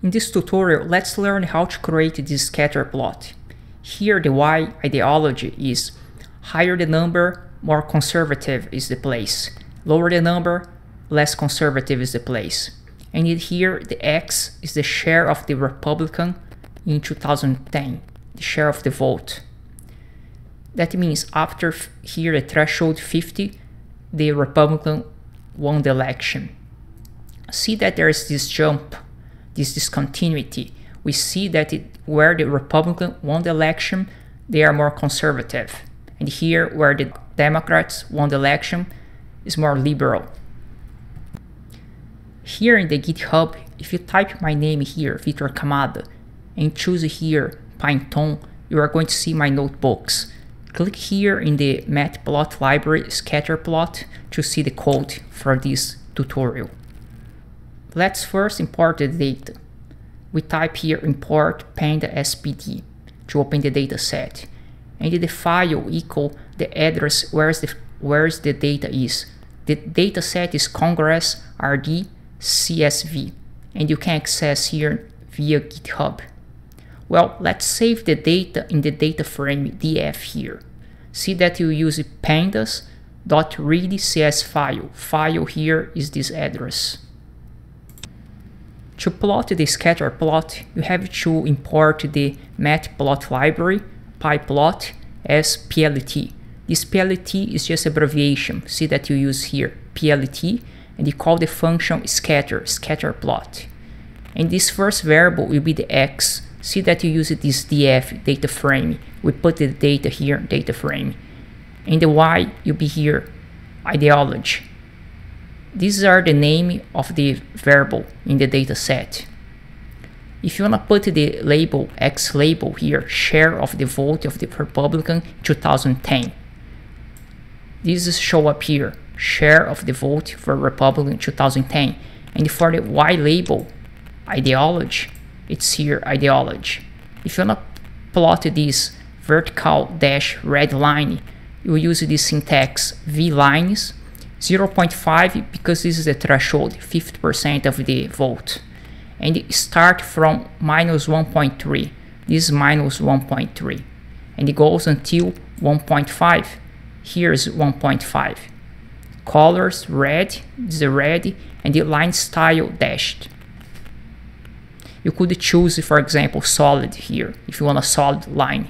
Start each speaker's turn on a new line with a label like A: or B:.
A: In this tutorial, let's learn how to create this scatter plot. Here the Y ideology is higher the number, more conservative is the place. Lower the number, less conservative is the place. And here the X is the share of the Republican in 2010, the share of the vote. That means after here the threshold 50, the Republican won the election. See that there is this jump, this discontinuity. We see that where the Republican won the election, they are more conservative. And here where the Democrats won the election is more liberal. Here in the GitHub, if you type my name here, Vitor Camada, and choose here Python, you are going to see my notebooks. Click here in the Matplotlib library Scatterplot to see the code for this tutorial. Let's first import the data. We type here import panda.spd to open the dataset, and the file equal the address where the data is. The dataset is Congress RD CSV, and you can access here via GitHub. Well, let's save the data in the DataFrame DF here. See that you use pandas.read.cs file. File here is this address. To plot the scatter plot, you have to import the Matplotlib library pyplot as PLT. This PLT is just abbreviation. See that you use here PLT, and you call the function scatterplot. And this first variable will be the X. See that you use this DF DataFrame. We put the data here, DataFrame. And the Y will be here, ideology. These are the name of the variable in the dataset. If you want to put the label X label here, share of the vote of the Republican 2010. This is show up here, share of the vote for Republican 2010. And for the Y label, ideology, it's here ideology. If you want to plot this vertical dash red line, you use this syntax v lines 0.5 because this is the threshold, 50% of the vote. And it start from minus 1.3. This is minus 1.3. And it goes until 1.5. Here's 1.5. Colors red, this is the red, and the line style dashed. You could choose, for example, solid here, if you want a solid line.